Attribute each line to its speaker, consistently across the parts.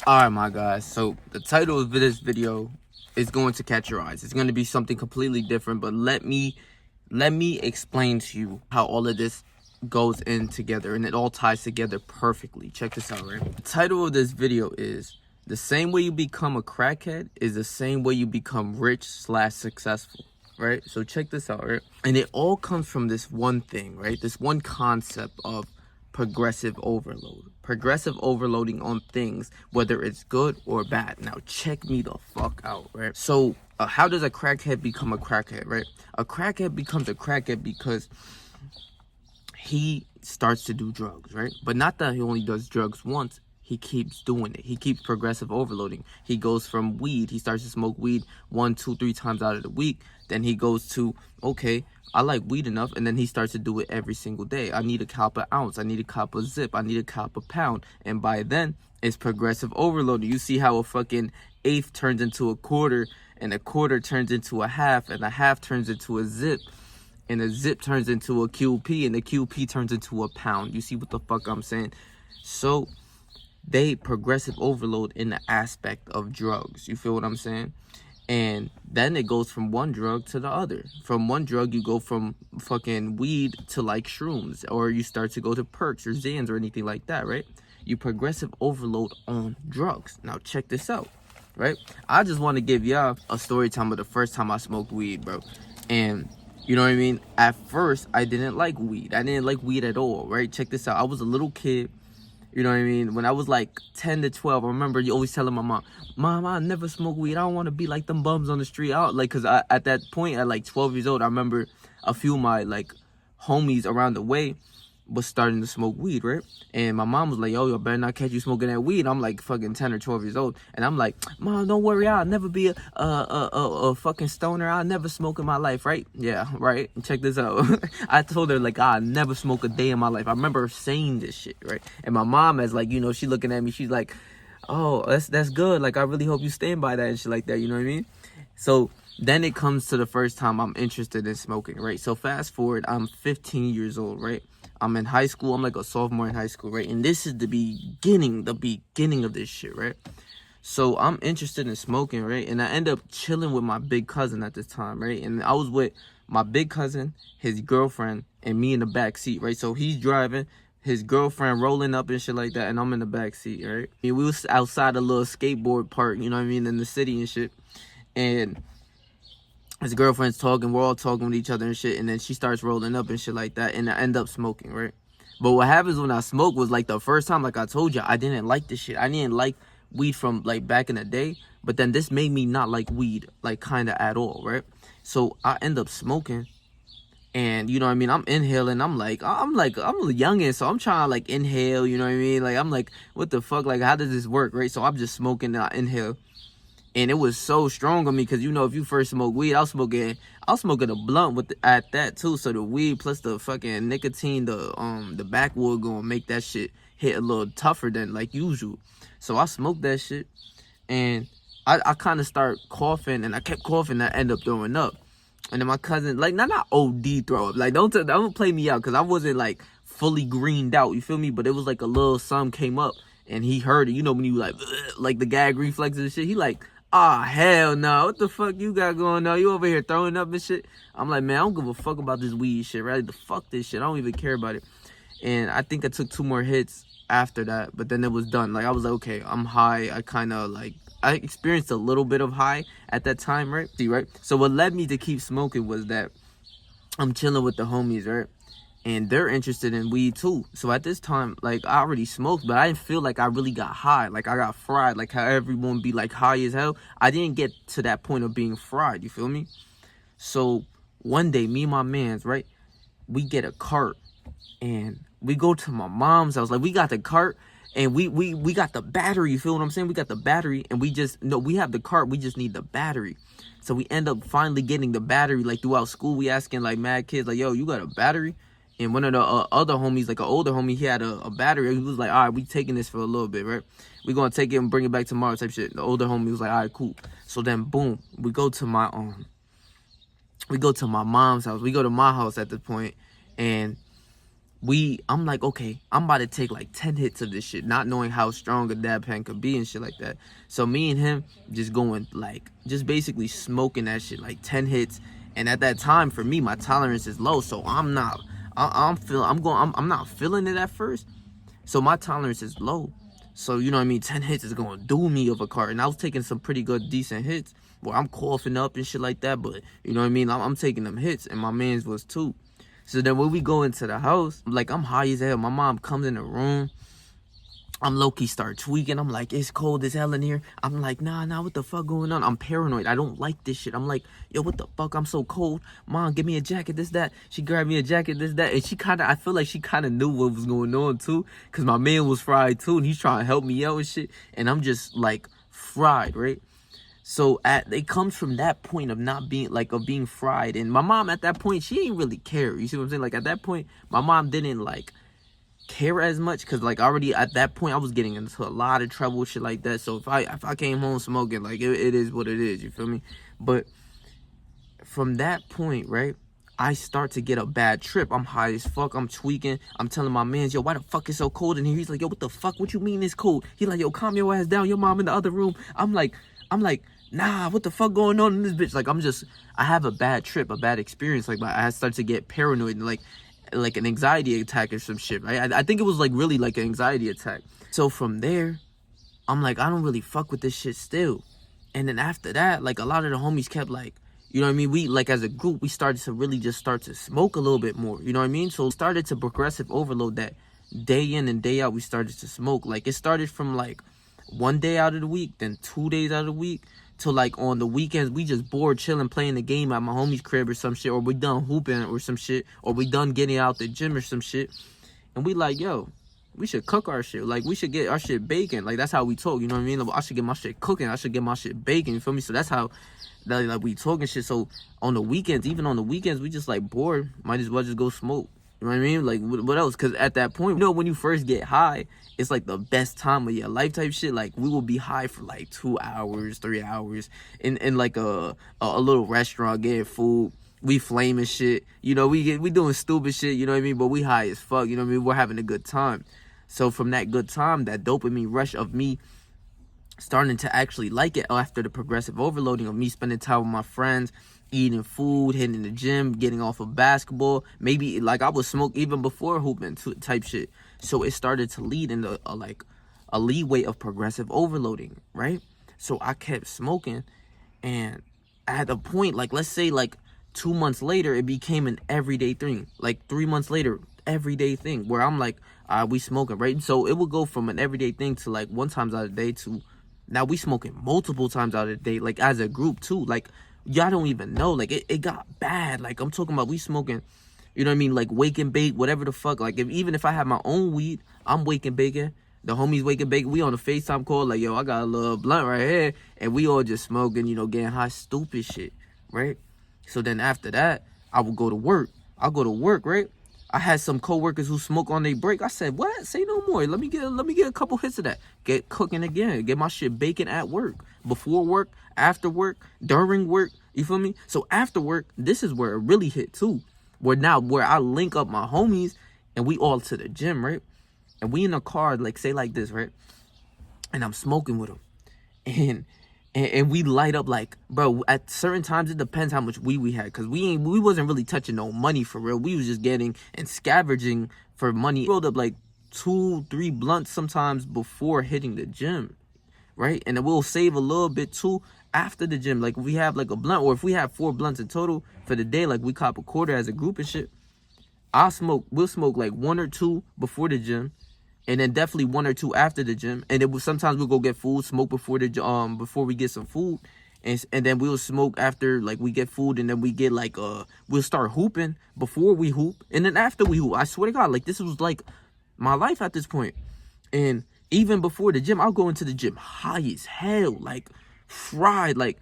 Speaker 1: Alright, my guys, so the title of this video is going to catch your eyes. It's going to be something completely different, but let me explain to you how all of this goes in together, and it all ties together perfectly. Check this out, right? The title of this video is the same way you become a crackhead is the same way you become rich / successful, right? So check this out, right? And it all comes from this one thing, right? This one concept of progressive overloading on things, whether it's good or bad. Now check me the fuck out, right? So how does a crackhead become a crackhead, right? A crackhead becomes a crackhead because he starts to do drugs, right? But not that he only does drugs once. He keeps doing it. He keeps progressive overloading. He goes from weed. He starts to smoke weed 1, 2, 3 times out of the week. Then he goes to, okay, I like weed enough. And then he starts to do it every single day. I need a cop an ounce. I need a cop a zip. I need a cop a pound. And by then, it's progressive overloading. You see how a fucking eighth turns into a quarter, and a quarter turns into a half, and a half turns into a zip, and a zip turns into a QP, and the QP turns into a pound. You see what the fuck I'm saying? So they progressive overload in the aspect of drugs. You feel what I'm saying? And then it goes from one drug to the other. From one drug, you go from fucking weed to like shrooms, or you start to go to perks or Xans or anything like that, right? You progressive overload on drugs. Now check this out, right? I just want to give y'all a story time of the first time I smoked weed, bro. And you know what I mean? At first, I didn't like weed. I didn't like weed at all, right? Check this out. I was a little kid. You know what I mean? When I was like 10 to 12, I remember you always telling my mom, I never smoke weed. I don't want to be like them bums on the street. Cause at that point, at like 12 years old, I remember a few of my like homies around the way was starting to smoke weed, right? And my mom was like, yo, better not catch you smoking that weed. I'm like fucking 10 or 12 years old. And I'm like, Mom, don't worry. I'll never be a fucking stoner. I'll never smoke in my life, right? Yeah, right? Check this out. I told her, like, I'll never smoke a day in my life. I remember saying this shit, right? And my mom, as like, you know, she looking at me, she's like, oh, that's good. Like, I really hope you stand by that and shit like that. You know what I mean? So then it comes to the first time I'm interested in smoking, right? So fast forward, I'm 15 years old, right? I'm in high school. I'm like a sophomore in high school, right? And this is the beginning of this shit, right? So I'm interested in smoking, right? And I end up chilling with my big cousin at this time, right? And I was with my big cousin, his girlfriend, and me in the back seat, right? So he's driving, his girlfriend rolling up and shit like that, and I'm in the back seat, right? I mean, we was outside a little skateboard park, you know what I mean, in the city and shit. And his girlfriend's talking, we're all talking with each other and shit, and then she starts rolling up and shit like that, and I end up smoking, right? But what happens when I smoke was, like, the first time, like I told you, I didn't like this shit. I didn't like weed from, like, back in the day, but then this made me not like weed, like, kind of at all, right? So I end up smoking, and, you know what I mean, I'm inhaling, I'm a youngin', so I'm trying to, like, inhale, you know what I mean? Like, I'm like, what the fuck, like, how does this work, right? So I'm just smoking, and I inhale. And it was so strong on me because, you know, if you first smoke weed, I was smoking a blunt at that too. So the weed plus the fucking nicotine, the backwood gonna make that shit hit a little tougher than like usual. So I smoked that shit, and I kind of start coughing, and I kept coughing, and I end up throwing up. And then my cousin, like, not OD throw up, like, don't play me out, because I wasn't like fully greened out, you feel me? But it was like a little something came up, and he heard it. You know when you like the gag reflexes and shit. He like, ah, hell no. What the fuck you got going on? You over here throwing up and shit? I'm like, man, I don't give a fuck about this weed shit, right? The fuck this shit. I don't even care about it. And I think I took 2 more hits after that, but then it was done. Like, I was like, okay, I'm high. I experienced a little bit of high at that time, right? See, right? So what led me to keep smoking was that I'm chilling with the homies, right? And they're interested in weed too. So at this time, like, I already smoked, but I didn't feel like I really got high. Like, I got fried, like how everyone be like high as hell. I didn't get to that point of being fried, you feel me? So one day, me and my mans, right, we get a cart, and we go to my mom's house. Like, we got the cart, and we got the battery, you feel what I'm saying? We got the battery, and we have the cart, we just need the battery. So we end up finally getting the battery. Like, throughout school, we asking like mad kids, like, yo, you got a battery? And one of the other homies, like an older homie, he had a battery. He was like, all right, we taking this for a little bit, right? We gonna take it and bring it back tomorrow type shit. The older homie was like, all right, cool. So then, boom, we go to my mom's house. We go to my house at this point, and I'm like, okay, I'm about to take like 10 hits of this shit, not knowing how strong a dab pen could be and shit like that. So me and him just going like, just basically smoking that shit, like 10 hits. And at that time, for me, my tolerance is low, so I'm not, I'm not feeling it at first. So my tolerance is low. So, you know what I mean? 10 hits is going to do me of a cart. And I was taking some pretty good, decent hits where I'm coughing up and shit like that. But, you know what I mean? I'm taking them hits, and my man's was too. So then when we go into the house, like, I'm high as hell. My mom comes in the room. I'm low-key start tweaking. I'm like, it's cold as hell in here. I'm like, nah, what the fuck going on? I'm paranoid. I don't like this shit. I'm like, yo, what the fuck? I'm so cold. Mom, give me a jacket, this, that. She grabbed me a jacket, this, that. And she I feel like she kind of knew what was going on, too. Because my man was fried, too. And he's trying to help me out and shit. And I'm just, like, fried, right? So it comes from that point of not being, like, of being fried. And my mom, at that point, she didn't really care. You see what I'm saying? Like, at that point, my mom didn't, like, care as much, because like already at that point I was getting into a lot of trouble, shit like that. So if I came home smoking, like it is what it is, you feel me? But from that point, right, I start to get a bad trip. I'm high as fuck. I'm tweaking. I'm telling my mans, yo, why the fuck is so cold in here? He's like, yo, what the fuck? What you mean it's cold? He like, yo, calm your ass down. Your mom in the other room. I'm like, nah, what the fuck going on in this bitch? Like, I have a bad trip, a bad experience. Like, I start to get paranoid and like an anxiety attack or some shit, right? I think it was like really like an anxiety attack. So from there, I'm like, I don't really fuck with this shit still. And then after that, like a lot of the homies kept like, you know what I mean? We like as a group, we started to really just start to smoke a little bit more, you know what I mean? So it started to progressive overload that day in and day out, we started to smoke. Like it started from like 1 day out of the week, then 2 days out of the week, to like on the weekends we just bored chilling playing the game at my homie's crib or some shit, or we done hooping or some shit, or we done getting out the gym or some shit, and we like, yo, we should cook our shit, like we should get our shit baking. Like that's how we talk, you know what I mean? Like, I should get my shit cooking, I should get my shit baking, you feel me? So that's how like we talking shit. So on the weekends, even on the weekends, we just like bored, might as well just go smoke. You know what I mean? Like, what else? Because at that point, you know, when you first get high, it's like the best time of your life type shit. Like, we will be high for like 2 hours, 3 hours in like a little restaurant getting food. We flaming shit. You know, we doing stupid shit, you know what I mean? But we high as fuck, you know what I mean? We're having a good time. So from that good time, that dopamine rush of me starting to actually like it after the progressive overloading of me spending time with my friends, eating food, hitting the gym, getting off of basketball, maybe like I would smoke even before hooping type shit. So it started to lead into a leeway of progressive overloading, right? So I kept smoking, and at a point, like let's say like 2 months later, it became an everyday thing. Like 3 months later, everyday thing where I'm like, we smoking, right? So it would go from an everyday thing to like 1 time out of the day to now we smoking multiple times out of the day, like as a group too. Like y'all don't even know, like it got bad. Like I'm talking about we smoking, you know what I mean, like wake and bake, whatever the fuck. Like even if I have my own weed, I'm wake and baking, the homies wake and bake, we on a FaceTime call, like, yo, I got a little blunt right here, and we all just smoking, you know, getting high, stupid shit, right? So then after that, I would go to work. I'll go to work, right? I had some coworkers who smoke on their break. I said, what? Say no more. Let me get a couple hits of that. Get cooking again. Get my shit baking at work. Before work, after work, during work. You feel me? So after work, this is where it really hit too. Where I link up my homies and we all to the gym, right? And we in the car, like say like this, right? And I'm smoking with them. And we light up like, bro, at certain times it depends how much weed we had, because we wasn't really touching no money for real. We was just getting and scavenging for money. We rolled up like 2-3 blunts sometimes before hitting the gym, right? And then we'll save a little bit too after the gym. Like if we have like a blunt, or if we have 4 blunts in total for the day, like we cop a quarter as a group and shit, we'll smoke like 1 or 2 before the gym, and then definitely 1 or 2 after the gym. And then sometimes we'll go get food, smoke before we get some food, and then we'll smoke after like we get food, and then we get like we'll start hooping before we hoop, and then after we hoop. I swear to God, like this was like my life at this point. And even before the gym, I'll go into the gym high as hell, like fried, like,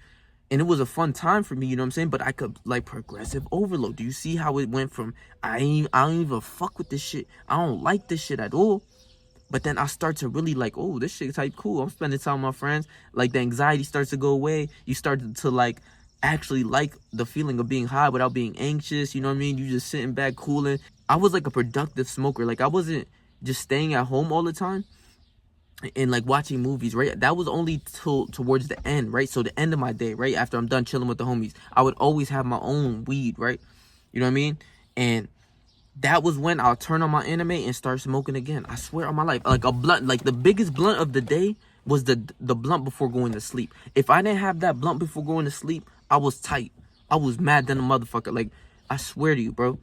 Speaker 1: and it was a fun time for me, you know what I'm saying? But I could like progressive overload. Do you see how it went from I don't even fuck with this shit, I don't like this shit at all, but then I start to really like, oh, this shit type cool. I'm spending time with my friends. Like the anxiety starts to go away. You start to like actually like the feeling of being high without being anxious. You know what I mean? You just sitting back cooling. I was like a productive smoker. Like I wasn't just staying at home all the time and like watching movies, right? That was only towards the end, right? So the end of my day, right? After I'm done chilling with the homies, I would always have my own weed, right? You know what I mean? And that was when I'll turn on my anime and start smoking again. I swear on my life. Like a blunt, like the biggest blunt of the day was the blunt before going to sleep. If I didn't have that blunt before going to sleep, I was tight. I was mad than a motherfucker. Like, I swear to you, bro.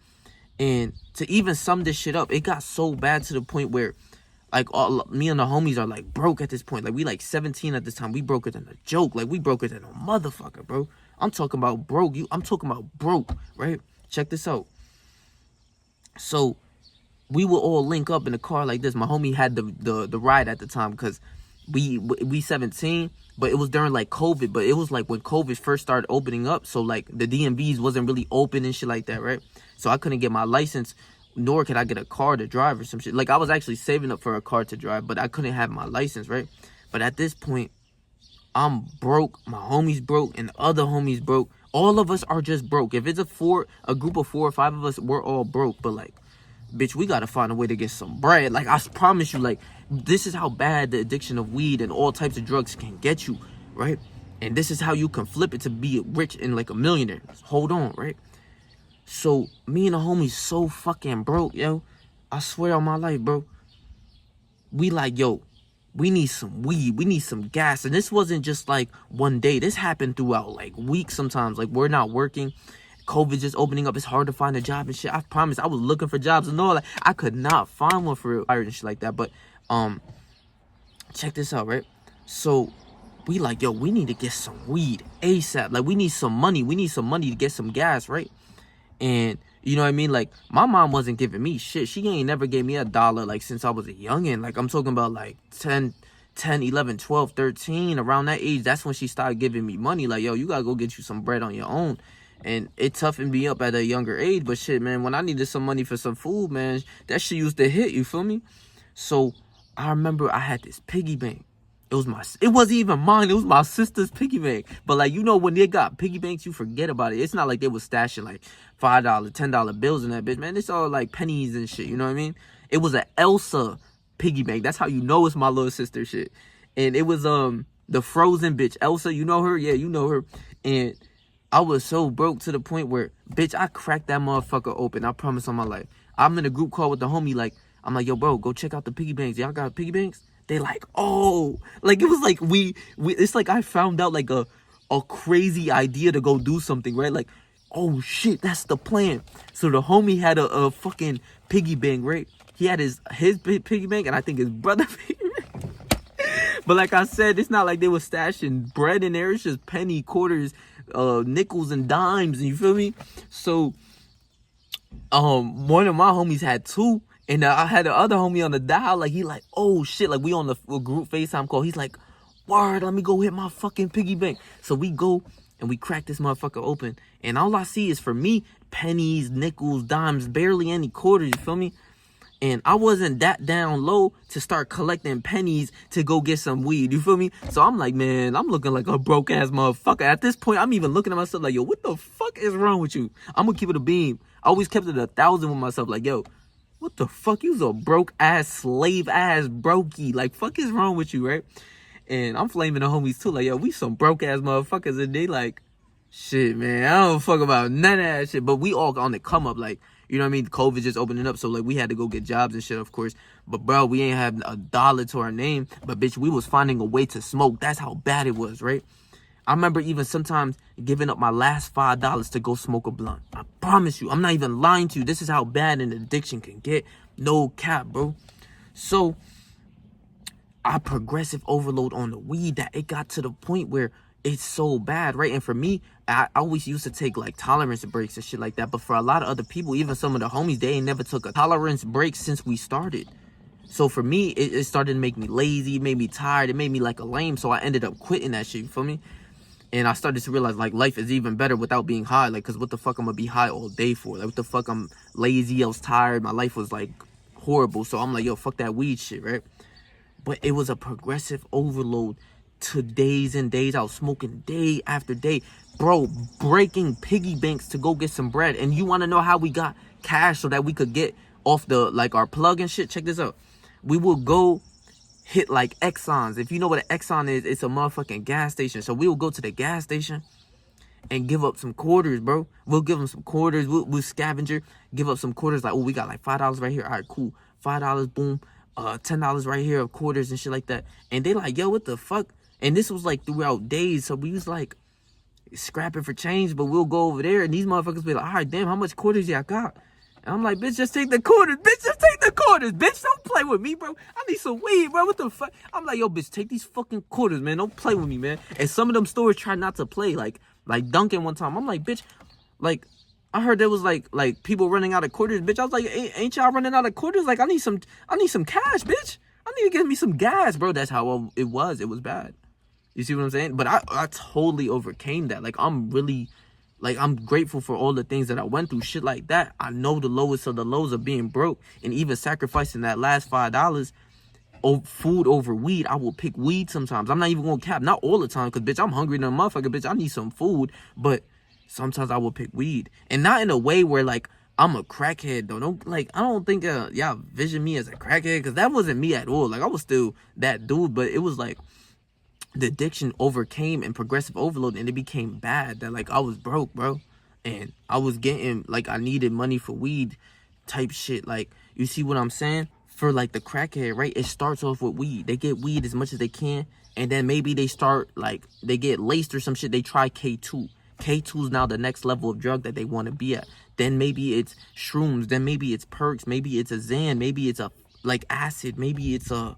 Speaker 1: And to even sum this shit up, it got so bad to the point where like me and the homies are like broke at this point. Like we like 17 at this time. We broke it than a joke. Like we broke it than a motherfucker, bro. I'm talking about broke. I'm talking about broke, right? Check this out. So we would all link up in the car like this. My homie had the ride at the time because we 17, but it was during like COVID. But it was like when COVID first started opening up. So like the DMVs wasn't really open and shit like that, right? So I couldn't get my license, nor could I get a car to drive or some shit. Like I was actually saving up for a car to drive, but I couldn't have my license, right? But at this point, I'm broke. My homies broke, and the other homies broke. All of us are just broke. If it's a group of 4 or 5 of us, we're all broke. But like, bitch, we gotta find a way to get some bread. Like I promise you, like this is how bad the addiction of weed and all types of drugs can get you, right? And this is how you can flip it to be rich and like a millionaire. Hold on, right? So me and the homies so fucking broke, yo. I swear on my life, bro. We like, yo, we need some weed. We need some gas. And this wasn't just like one day. This happened throughout like weeks sometimes. Like we're not working. COVID just opening up. It's hard to find a job and shit. I promise I was looking for jobs and all. Like I could not find one for real and shit like that. But check this out, right? So we like, yo, we need to get some weed ASAP. Like we need some money. We need some money to get some gas, right? And you know what I mean? Like my mom wasn't giving me shit. She ain't never gave me $1 like since I was a youngin'. Like I'm talking about like 10, 11, 12, 13, around that age. That's when she started giving me money. Like, yo, you gotta go get you some bread on your own. And it toughened me up at a younger age. But shit, man, when I needed some money for some food, man, that shit used to hit, you feel me? So I remember I had this piggy bank. It wasn't even mine. It was my sister's piggy bank. But like, you know, when they got piggy banks, you forget about it. It's not like they was stashing like $5, $10 bills in that bitch, man. It's all like pennies and shit. You know what I mean? It was an Elsa piggy bank. That's how you know it's my little sister shit. And it was the Frozen bitch, Elsa. You know her? Yeah, you know her. And I was so broke to the point where, bitch, I cracked that motherfucker open. I promise on my life. I'm in a group call with the homie. Like, I'm like, yo, bro, go check out the piggy banks. Y'all got piggy banks? They like, oh, like it was like we it's like I found out like a crazy idea to go do something, right? Like, oh shit, that's the plan. So the homie had a fucking piggy bank, right? He had his piggy bank and I think his brother piggy bank. But like I said, it's not like they were stashing bread in there. It's just penny, quarters, nickels and dimes, and you feel me? So one of my homies had 2. And I had the other homie on the dial, like, he like, oh, shit, like, we on the group FaceTime call. He's like, word, let me go hit my fucking piggy bank. So we go, and we crack this motherfucker open. And all I see is, for me, pennies, nickels, dimes, barely any quarters, you feel me? And I wasn't that down low to start collecting pennies to go get some weed, you feel me? So I'm like, man, I'm looking like a broke-ass motherfucker. At this point, I'm even looking at myself like, yo, what the fuck is wrong with you? I'm gonna keep it a beam. I always kept it 1,000 with myself, like, yo, what the fuck? You's a broke-ass, slave-ass brokey. Like, fuck is wrong with you, right? And I'm flaming the homies, too. Like, yo, we some broke-ass motherfuckers. And they like, shit, man, I don't fuck about none of that shit. But we all on the come-up. Like, you know what I mean? COVID just opening up. So, like, we had to go get jobs and shit, of course. But, bro, we ain't have $1 to our name. But, bitch, we was finding a way to smoke. That's how bad it was, right? I remember even sometimes giving up my last $5 to go smoke a blunt. I promise you, I'm not even lying to you. This is how bad an addiction can get. No cap, bro. So I progressive overload on the weed that it got to the point where it's so bad, right? And for me, I always used to take like tolerance breaks and shit like that. But for a lot of other people, even some of the homies, they ain't never took a tolerance break since we started. So for me, it started to make me lazy, it made me tired, it made me like a lame. So I ended up quitting that shit, you feel me? And I started to realize, like, life is even better without being high. Like, because what the fuck I'm going to be high all day for? Like, what the fuck? I'm lazy. I was tired. My life was, like, horrible. So I'm like, yo, fuck that weed shit, right? But it was a progressive overload to days and days. I was smoking day after day. Bro, breaking piggy banks to go get some bread. And you want to know how we got cash so that we could get off the, like, our plug and shit? Check this out. We will go hit, like, Exxons. If you know what an Exxon is, it's a motherfucking gas station. So we will go to the gas station and give up some quarters, bro. We'll give them some quarters. We'll scavenger, give up some quarters. Like, oh, we got like $5 right here. All right, cool. $5, boom. $10 right here of quarters and shit like that. And they like, yo, what the fuck? And this was like throughout days. So we was like scrapping for change, but we'll go over there and these motherfuckers be like, all right, damn, how much quarters y'all got? And I'm like, bitch, just take the quarters. Bitch, just take the quarters. Bitch, don't play with me, bro. I need some weed, bro. What the fuck? I'm like, yo, bitch, take these fucking quarters, man. Don't play with me, man. And some of them stores try not to play. Like Duncan one time. I'm like, bitch, like, I heard there was like people running out of quarters, bitch. I was like, ain't y'all running out of quarters? Like, I need some cash, bitch. I need to get me some gas, bro. That's how it was. It was bad. You see what I'm saying? But I totally overcame that. Like, I'm really, like, I'm grateful for all the things that I went through. Shit like that. I know the lowest of the lows of being broke. And even sacrificing that last $5, food over weed. I will pick weed sometimes. I'm not even going to cap. Not all the time. Because, bitch, I'm hungry than a motherfucker. Bitch, I need some food. But sometimes I will pick weed. And not in a way where, like, I'm a crackhead, though. Don't, like, I don't think y'all vision me as a crackhead. Because that wasn't me at all. Like, I was still that dude. But it was, like, the addiction overcame and progressive overload, and it became bad that, like, I was broke, bro, and I was getting, like, I needed money for weed type shit. Like, you see what I'm saying? For, like, the crackhead, right? It starts off with weed. They get weed as much as they can, and then maybe they start, like, they get laced or some shit. They try K2. K2 is now the next level of drug that they want to be at. Then maybe it's shrooms. Then maybe it's perks. Maybe it's a Xan. Maybe it's a, like, acid. Maybe it's a,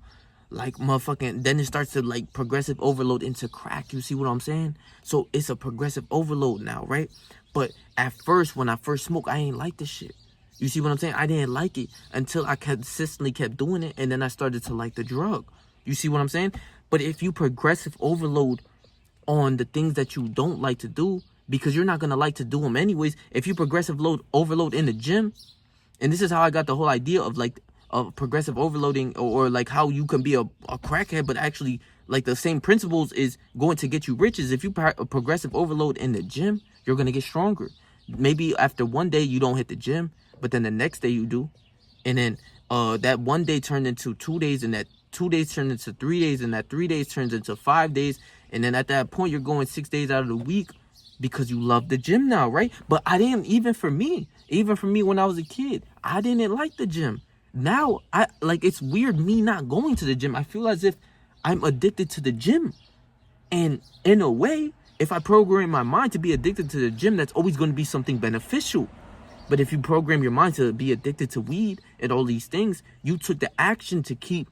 Speaker 1: like, motherfucking, then it starts to, like, progressive overload into crack. You see what I'm saying? So it's a progressive overload now, right? But at first, when I first smoked, I ain't like this shit. You see what I'm saying? I didn't like it until I consistently kept doing it, and then I started to like the drug. You see what I'm saying? But if you progressive overload on the things that you don't like to do, because you're not going to like to do them anyways, if you progressive overload in the gym, and this is how I got the whole idea of, like, of progressive overloading, or like how you can be a crackhead, but actually, like, the same principles is going to get you riches. If you progressive overload in the gym, you're going to get stronger. Maybe after one day you don't hit the gym, but then the next day you do. And then that one day turned into 2 days, and that 2 days turned into 3 days, and that 3 days turns into 5 days. And then at that point, you're going 6 days out of the week because you love the gym now, right? But I didn't, even for me when I was a kid, I didn't like the gym. Now, it's weird me not going to the gym. I feel as if I'm addicted to the gym. And in a way, if I program my mind to be addicted to the gym, that's always going to be something beneficial. But if you program your mind to be addicted to weed and all these things, you took the action to keep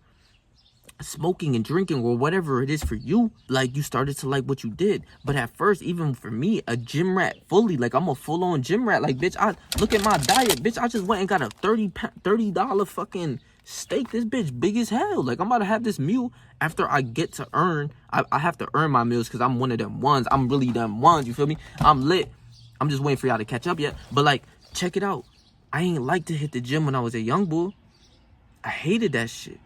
Speaker 1: smoking and drinking or whatever it is for you. Like, you started to like what you did. But at first, even for me, a gym rat fully, like, I'm a full-on gym rat. Like, bitch, I look at my diet, bitch. I just went and got a $30 fucking steak. This bitch big as hell. Like, I'm about to have this meal after I get to earn. I have to earn my meals because I'm one of them ones. I'm really them ones, you feel me? I'm lit. I'm just waiting for y'all to catch up yet. But, like, check it out. I ain't like to hit the gym when I was a young bull. I hated that shit.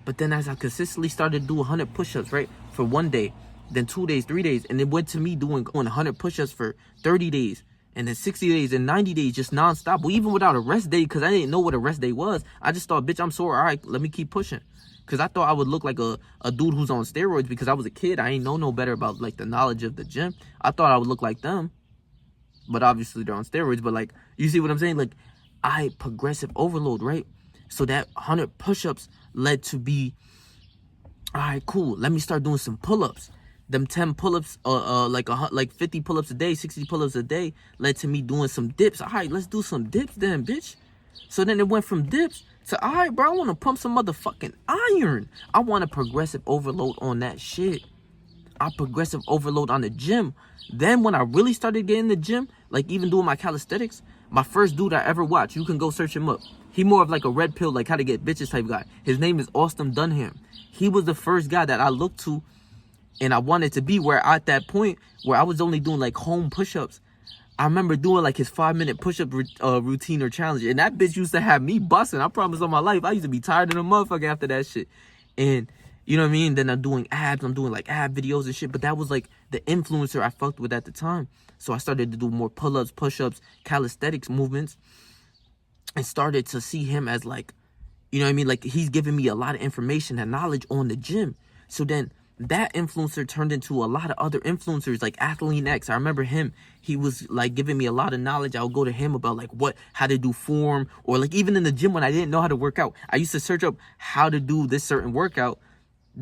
Speaker 1: But then as I consistently started to do 100 push-ups, right, for 1 day, then 2 days, 3 days, and it went to me doing 100 push-ups for 30 days, and then 60 days and 90 days, just nonstop. Well, even without a rest day, because I didn't know what a rest day was. I just thought, bitch, I'm sore. All right, let me keep pushing. Because I thought I would look like a dude who's on steroids because I was a kid. I ain't know no better about, like, the knowledge of the gym. I thought I would look like them. But obviously they're on steroids. But, like, you see what I'm saying? Like, I progressive overload, right? So that 100 push-ups led to be, all right, cool. Let me start doing some pull-ups. Them 10 pull-ups, like 50 pull-ups a day, 60 pull-ups a day, led to me doing some dips. All right, let's do some dips then, bitch. So then it went from dips to, all right, bro, I want to pump some motherfucking iron. I want a progressive overload on that shit. I progressive overload on the gym. Then when I really started getting the gym, like even doing my calisthenics, my first dude I ever watched, you can go search him up. He more of like a red pill, like how to get bitches type guy. His name is Austin Dunham. He was the first guy that I looked to and I wanted to be, where at that point where I was only doing like home push-ups. I remember doing like his 5-minute push-up routine or challenge. And that bitch used to have me busting. I promise on my life, I used to be tired of the motherfucker after that shit. And You know what I mean? Then I'm doing abs. I'm doing like ab videos and shit. But that was like the influencer I fucked with at the time. So I started to do more pull-ups, push-ups, calisthenics movements, and started to see him as like, you know what I mean? Like he's giving me a lot of information and knowledge on the gym. So then that influencer turned into a lot of other influencers like Athlete X. I remember him. He was like giving me a lot of knowledge. I would go to him about like how to do form, or like even in the gym when I didn't know how to work out, I used to search up how to do this certain workout,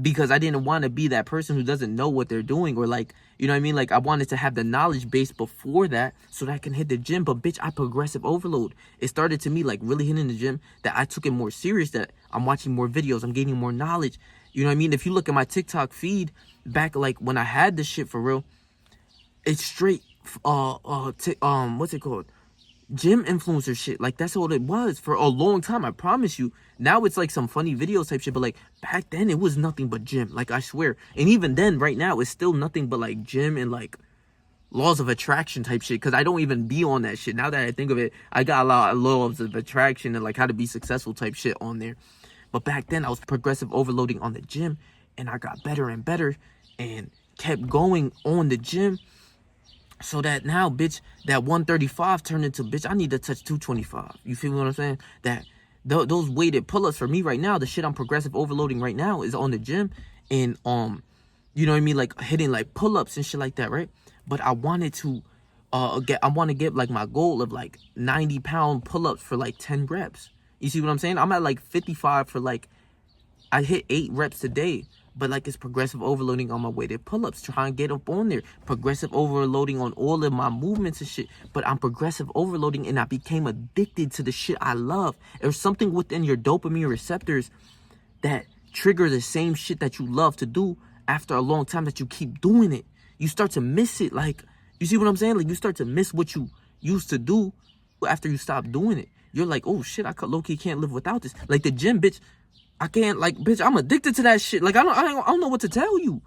Speaker 1: because I didn't want to be that person who doesn't know what they're doing, or like, you know what I mean? Like I wanted to have the knowledge base before that so that I can hit the gym. But bitch, I progressive overload. It started to me like really hitting the gym, that I took it more serious, that I'm watching more videos, I'm gaining more knowledge. You know what I mean? If you look at my TikTok feed back like when I had this shit for real, it's straight what's it called? Gym influencer shit. Like that's all it was for a long time, I promise you. Now it's like some funny video type shit, but like back then it was nothing but gym, like I swear. And even then, right now, it's still nothing but like gym and like laws of attraction type shit, because I don't even be on that shit. Now that I think of it, I got a lot of laws of attraction and like how to be successful type shit on there. But back then I was progressive overloading on the gym, and I got better and better and kept going on the gym. So that now, bitch, that 135 turned into, bitch, I need to touch 225. You feel what I'm saying? That those weighted pull-ups for me right now, the shit I'm progressive overloading right now is on the gym. And, you know what I mean? Like hitting like pull-ups and shit like that, right? But I wanted to get like my goal of like 90-pound pull-ups for like 10 reps. You see what I'm saying? I'm at like 55 for like, I hit 8 reps a day. But like it's progressive overloading on my weighted pull-ups, trying to get up on there. Progressive overloading on all of my movements and shit. But I'm progressive overloading, and I became addicted to the shit I love. There's something within your dopamine receptors that trigger the same shit that you love to do after a long time, that you keep doing it. You start to miss it. Like, you see what I'm saying? Like you start to miss what you used to do after you stop doing it. You're like, oh shit, I low-key can't live without this. Like the gym, bitch. I can't, like, bitch, I'm addicted to that shit. Like, I don't know what to tell you.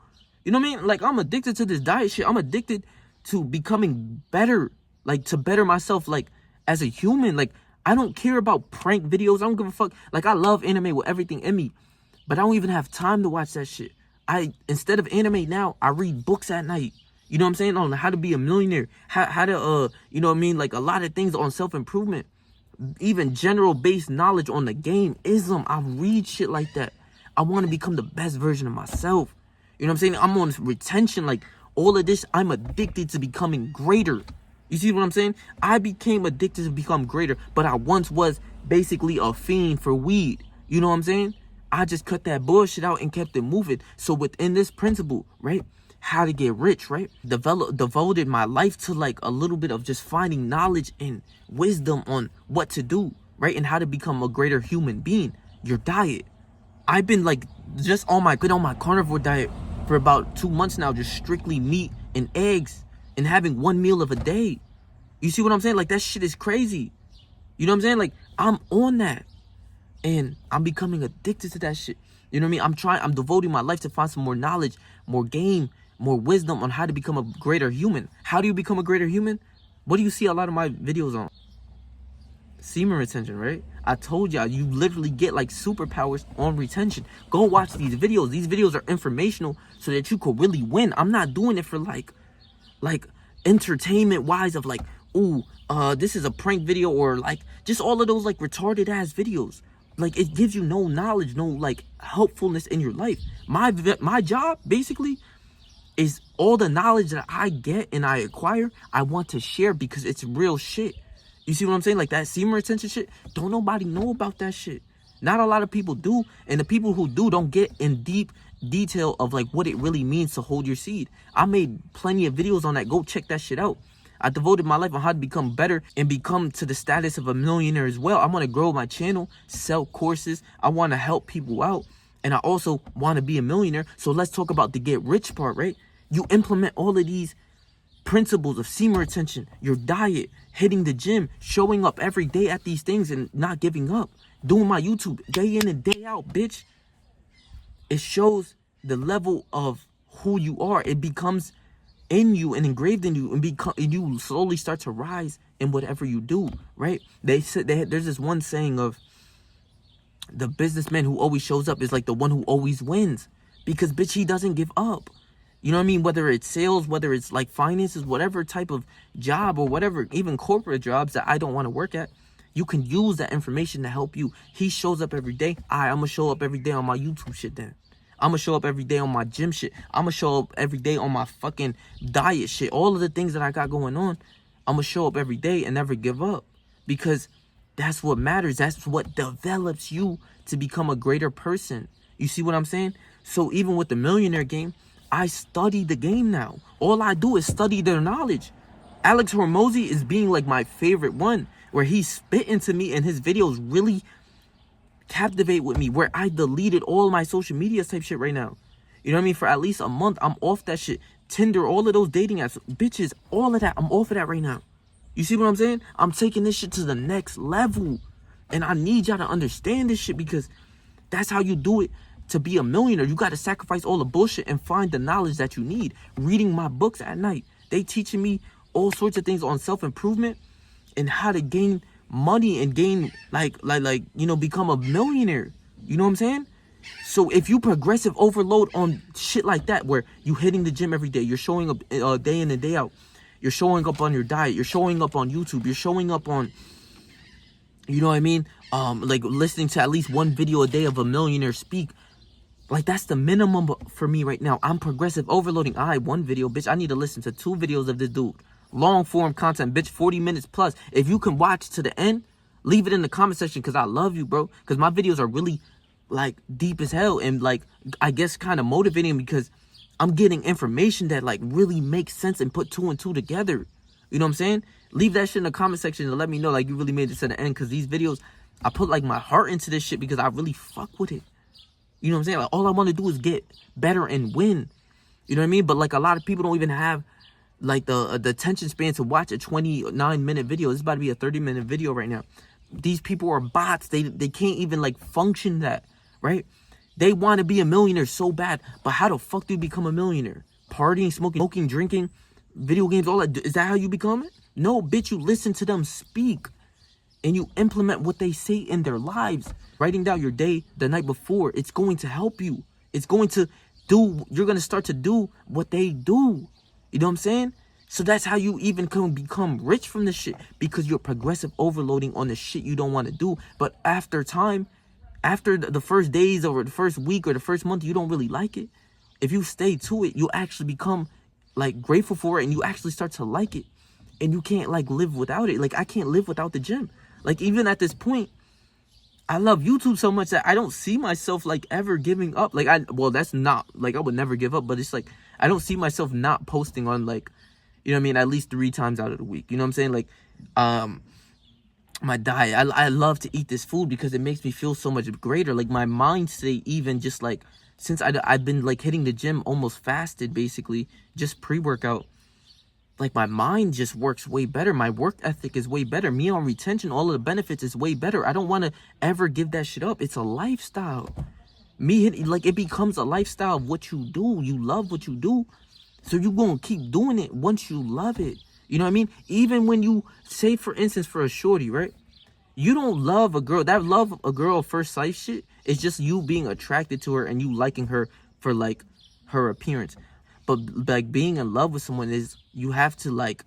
Speaker 1: You know what I mean? Like, I'm addicted to this diet shit. I'm addicted to becoming better, like, to better myself, like, as a human. Like, I don't care about prank videos. I don't give a fuck. Like, I love anime with everything in me, but I don't even have time to watch that shit. Instead of anime now, I read books at night. You know what I'm saying? On how to be a millionaire. How to, you know what I mean? Like, a lot of things on self-improvement. Even general based knowledge on the game ism. I read shit like that. I want to become the best version of myself. You know what I'm saying? I'm on retention. Like all of this, I'm addicted to becoming greater. You see what I'm saying? I became addicted to become greater, but I once was basically a fiend for weed. You know what I'm saying? I just cut that bullshit out and kept it moving. So within this principle, right? How to get rich, right? Devoted my life to like a little bit of just finding knowledge and wisdom on what to do, right? And how to become a greater human being. Your diet. I've been like just on my carnivore diet for about 2 months now, just strictly meat and eggs and having 1 meal of a day. You see what I'm saying? Like that shit is crazy. You know what I'm saying? Like I'm on that and I'm becoming addicted to that shit. You know what I mean? I'm devoting my life to find some more knowledge, more game, more wisdom on how to become a greater human. How do you become a greater human? What do you see a lot of my videos on? Semen retention, right? I told y'all, you literally get like superpowers on retention. Go watch these videos. These videos are informational so that you could really win. I'm not doing it for like entertainment wise of like, ooh, this is a prank video, or like just all of those like retarded ass videos. Like it gives you no knowledge, no like helpfulness in your life. My job basically is all the knowledge that I get and I acquire, I want to share because it's real shit. You see what I'm saying? Like that semen retention shit, don't nobody know about that shit. Not a lot of people do. And the people who do don't get in deep detail of like what it really means to hold your seed. I made plenty of videos on that. Go check that shit out. I devoted my life on how to become better and become to the status of a millionaire as well. I want to grow my channel, sell courses. I want to help people out. And I also want to be a millionaire. So let's talk about the get rich part, right? You implement all of these principles of semen retention, your diet, hitting the gym, showing up every day at these things and not giving up, doing my YouTube day in and day out, bitch. It shows the level of who you are. It becomes in you and engraved in you, and you slowly start to rise in whatever you do, right? There's this one saying of the businessman who always shows up is like the one who always wins. because bitch, he doesn't give up. You know what I mean? Whether it's sales, whether it's like finances, whatever type of job or whatever, even corporate jobs that I don't want to work at, you can use that information to help you. He shows up every day. I'm going to show up every day on my YouTube shit then. I'm going to show up every day on my gym shit. I'm going to show up every day on my fucking diet shit. All of the things that I got going on, I'm going to show up every day and never give up. Because that's what matters. That's what develops you to become a greater person. You see what I'm saying? So even with the millionaire game, I study the game now. All I do is study their knowledge. Alex Hormozy is being like my favorite one, where he's spitting to me and his videos really captivate with me, where I deleted all my social media type shit right now. You know what I mean? For at least a month, I'm off that shit. Tinder, all of those dating apps, bitches, all of that, I'm off of that right now. You see what I'm saying? I'm taking this shit to the next level. And I need y'all to understand this shit, because that's how you do it. To be a millionaire, you got to sacrifice all the bullshit and find the knowledge that you need. Reading my books at night, they teaching me all sorts of things on self-improvement and how to gain money and gain like you know, become a millionaire. You know what I'm saying? So if you progressive overload on shit like that, where you hitting the gym every day, you're showing up day in and day out, you're showing up on your diet, you're showing up on YouTube, you're showing up on, you know what I mean, like listening to at least one video a day of a millionaire speak. Like, that's the minimum for me right now. I'm progressive overloading. One video, bitch. I need to listen to 2 videos of this dude. Long form content, bitch. 40 minutes plus. If you can watch to the end, leave it in the comment section, because I love you, bro. Because my videos are really, like, deep as hell. And, like, I guess kind of motivating, because I'm getting information that, like, really makes sense and put 2 and 2 together. You know what I'm saying? Leave that shit in the comment section and let me know, like, you really made it to the end. Because these videos, I put, like, my heart into this shit because I really fuck with it. You know what I'm saying? Like, all I want to do is get better and win. You know what I mean? But, like, a lot of people don't even have, like, the attention span to watch a 29-minute video. This is about to be a 30-minute video right now. These people are bots. They can't even, like, function that, right? They want to be a millionaire so bad. But how the fuck do you become a millionaire? Partying, smoking, drinking, video games, all that. Is that how you become it? No, bitch, you listen to them speak. And you implement what they say in their lives. Writing down your day the night before, it's going to help you. It's going to do, you're going to start to do what they do. You know what I'm saying? So that's how you even can become rich from this shit, because you're progressive overloading on the shit you don't want to do. But after time, after the first days or the first week or the first month, you don't really like it. If you stay to it, you actually become, like, grateful for it, and you actually start to like it. And you can't, like, live without it. Like, I can't live without the gym. Like, even at this point, I love YouTube so much that I don't see myself, like, ever giving up. Like, well, that's not, like, I would never give up, but it's like, I don't see myself not posting on, like, you know what I mean, at least 3 times out of the week. You know what I'm saying? Like, my diet, I love to eat this food because it makes me feel so much greater. Like, my mind state, even just, like, since I've been, like, hitting the gym, almost fasted, basically, just pre-workout. Like, my mind just works way better. My work ethic is way better. Me on retention, all of the benefits is way better. I don't want to ever give that shit up. It's a lifestyle. Like, it becomes a lifestyle of what you do. You love what you do. So you're going to keep doing it once you love it. You know what I mean? Even when you, say, for instance, for a shorty, right? You don't love a girl. That love a girl first sight shit is just you being attracted to her and you liking her for, like, her appearance. But, like, being in love with someone is, you have to, like,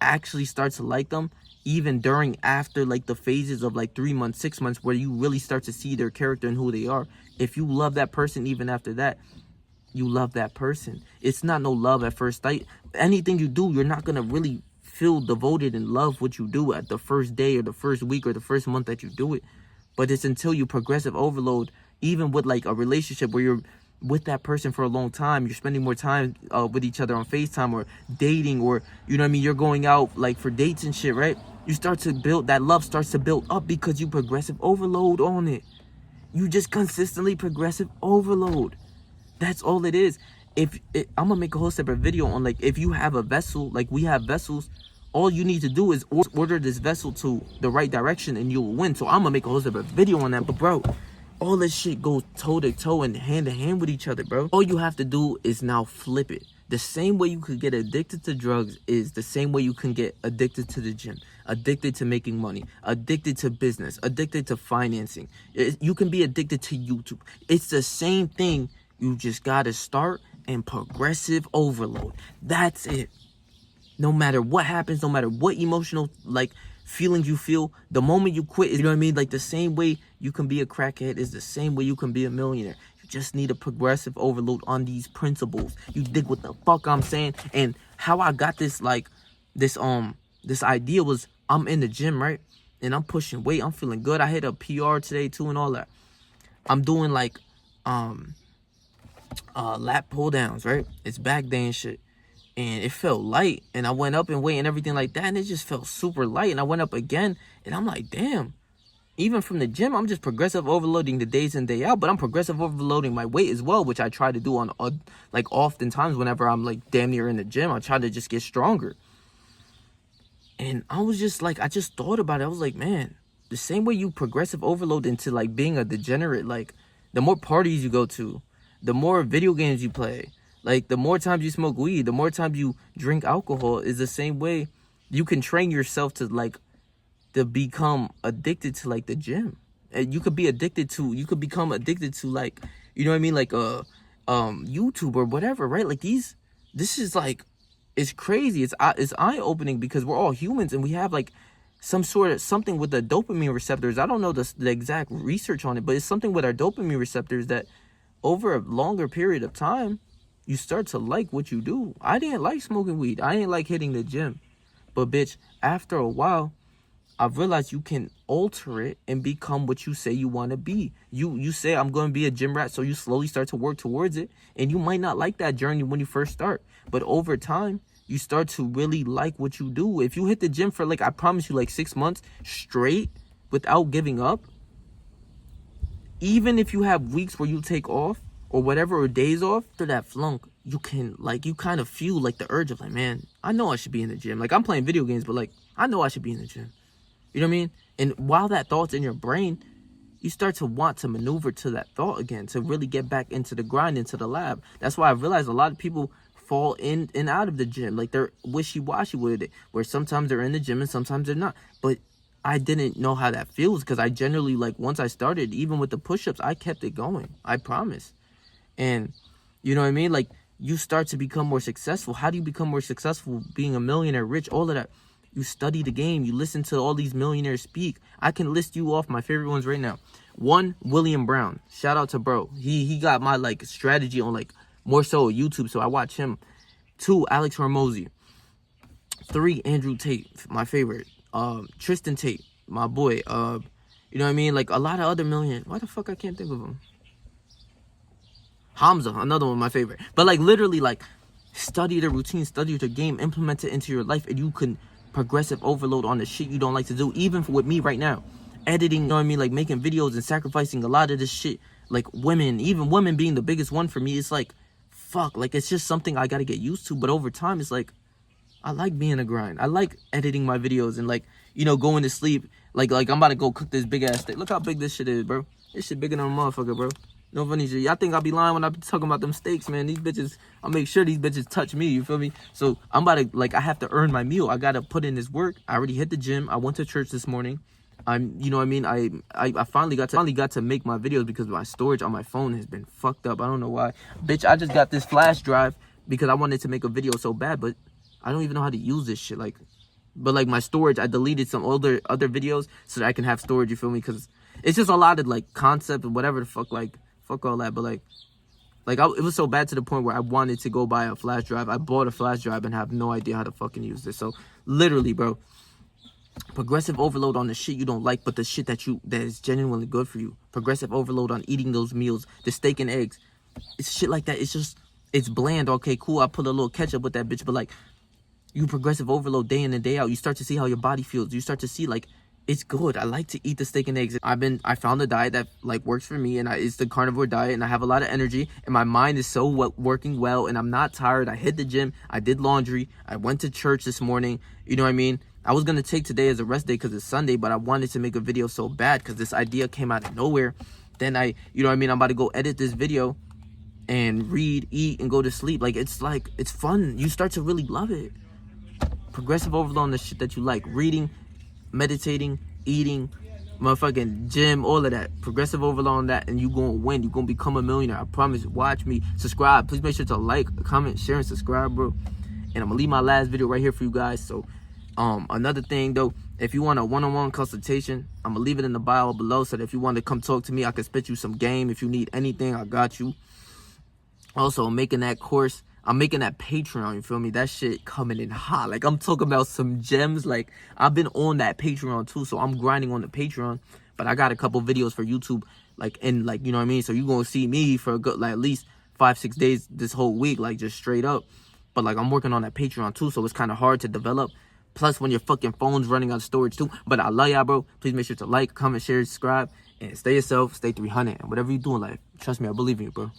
Speaker 1: actually start to like them even during, after, like, the phases of, like, 3 months, 6 months, where you really start to see their character and who they are. If you love that person even after that, you love that person. It's not no love at first sight. Anything you do, you're not going to really feel devoted and love what you do at the first day or the first week or the first month that you do it. But it's until you progressive overload, even with, like, a relationship where you're with that person for a long time, you're spending more time with each other on FaceTime or dating, or, you know what I mean, you're going out, like, for dates and shit, right? You start to build, that love starts to build up because you progressive overload on it. You just consistently progressive overload. That's all it is. I'm gonna make a whole separate video on, like, if you have a vessel, like we have vessels, all you need to do is order this vessel to the right direction and you'll win. So I'm gonna make a whole separate video on that. But, bro, all this shit goes toe to toe and hand to hand with each other, bro. All you have to do is now flip it. The same way you could get addicted to drugs is the same way you can get addicted to the gym, addicted to making money, addicted to business, addicted to financing. You can be addicted to YouTube. It's the same thing You just gotta start and progressive overload. That's it. No matter what happens, no matter what emotional like feelings you feel, the moment you quit, you know what I mean? Like the same way you can be a crackhead is the same way you can be a millionaire. You just need a progressive overload on these principles. You dig what the fuck I'm saying? And how I got this like this idea was I'm in the gym, right? And I'm pushing weight. I'm feeling good. I hit a PR today too and all that. I'm doing like lap pull downs, right? It's back day and shit. And it felt light, and I went up in weight and everything like that, and it just felt super light. And I went up again, and I'm like, damn, even from the gym, I'm just progressive overloading the days in, day out, but I'm progressive overloading my weight as well, which I try to do on like oftentimes whenever I'm like damn near in the gym. I try to just get stronger. And I was just like, I just thought about it. I was like, man, the same way you progressive overload into like being a degenerate, like the more parties you go to, the more video games you play, like the more times you smoke weed, the more times you drink alcohol, is the same way you can train yourself to like to become addicted to like the gym. And you could be addicted to, you could become addicted to like, you know what I mean, like YouTube or whatever, right? Like this is like, it's crazy. It's eye-opening because we're all humans and we have like some sort of something with the dopamine receptors. I don't know the exact research on it, but it's something with our dopamine receptors that over a longer period of time, you start to like what you do. I didn't like smoking weed. I didn't like hitting the gym. But bitch, after a while, I've realized you can alter it and become what you say you want to be. You say, I'm going to be a gym rat, so you slowly start to work towards it. And you might not like that journey when you first start. But over time, you start to really like what you do. If you hit the gym for like, I promise you, like 6 months straight without giving up, even if you have weeks where you take off, or whatever, or days off, after that flunk, you can, like, you kind of feel, like, the urge of, like, man, I know I should be in the gym. Like, I'm playing video games, but, like, I know I should be in the gym. You know what I mean? And while that thought's in your brain, you start to want to maneuver to that thought again, to really get back into the grind, into the lab. That's why I've realized a lot of people fall in and out of the gym. Like, they're wishy-washy with it, where sometimes they're in the gym and sometimes they're not. But I didn't know how that feels, because I generally, like, once I started, even with the push-ups, I kept it going. I promise. And you know what I mean? Like, you start to become more successful. How do you become more successful? Being a millionaire, rich, all of that. You study the game. You listen to all these millionaires speak. I can list you off my favorite ones right now. 1, William Brown. Shout out to bro. He got my like strategy on like more so YouTube, so I watch him. 2, Alex Hormozy. 3, Andrew Tate, my favorite. Tristan Tate, my boy. You know what I mean? Like a lot of other millionaires. Why the fuck I can't think of them? Hamza, another one, my favorite. But like literally, like study the routine, study the game, implement it into your life, and you can progressive overload on the shit you don't like to do. Even with me right now, editing, you know what I mean, like making videos and sacrificing a lot of this shit. Like even women being the biggest one for me, it's like, fuck, like it's just something I gotta get used to. But over time, it's like, I like being a grind. I like editing my videos and like, you know, going to sleep. Like I'm about to go cook this big ass steak. Look how big this shit is, bro. This shit bigger than a motherfucker, bro. No funny shit. Y'all think I be lying when I be talking about them steaks, man. These bitches, I'll make sure these bitches touch me, you feel me? So I'm about to, like, I have to earn my meal. I gotta put in this work. I already hit the gym. I went to church this morning. You know what I mean? I finally got to make my videos because my storage on my phone has been fucked up. I don't know why. Bitch, I just got this flash drive because I wanted to make a video so bad, but I don't even know how to use this shit. Like, but like my storage, I deleted some other videos so that I can have storage, you feel me? Because it's just a lot of like concept and whatever the fuck, like, fuck all that. But like it was so bad to the point where I wanted to go buy a flash drive. I bought a flash drive and have no idea how to fucking use this. So literally, bro, progressive overload on the shit you don't like, but the shit that is genuinely good for you. Progressive overload on eating those meals, the steak and eggs. It's shit like that. It's just, it's bland. Okay, cool. I put a little ketchup with that bitch, but like, you progressive overload day in and day out. You start to see how your body feels. You start to see like, it's good. I like to eat the steak and eggs. I found a diet that like works for me, and it's the carnivore diet, and I have a lot of energy, and my mind is so working well, and I'm not tired. I hit the gym. I did laundry. I went to church this morning. You know what I mean? I was gonna take today as a rest day because it's Sunday, but I wanted to make a video so bad because this idea came out of nowhere. Then you know what I mean? I'm about to go edit this video and read, eat, and go to sleep. Like, it's fun. You start to really love it. Progressive overload on the shit that you like. Reading, meditating, eating, motherfucking gym, all of that, progressive overload on that, and you gonna win. You gonna become a millionaire. I promise. Watch me. Subscribe. Please make sure to like, comment, share, and subscribe, bro. And I'm gonna leave my last video right here for you guys. So another thing though, if you want a one-on-one consultation, I'm gonna leave it in the bio below, so that if you want to come talk to me, I can spit you some game. If you need anything, I got you. Also, I'm making that course, I'm making that Patreon, you feel me? That shit coming in hot. Like, I'm talking about some gems. Like, I've been on that Patreon too, so I'm grinding on the Patreon. But I got a couple videos for YouTube, like, in, like, you know what I mean? So you gonna see me for a good, like, at least 5-6 days this whole week, like, just straight up. But, like, I'm working on that Patreon too, so it's kind of hard to develop. Plus, when your fucking phone's running out of storage too. But I love y'all, bro. Please make sure to like, comment, share, subscribe, and stay yourself, stay 300. And whatever you do in life, trust me, I believe in you, bro.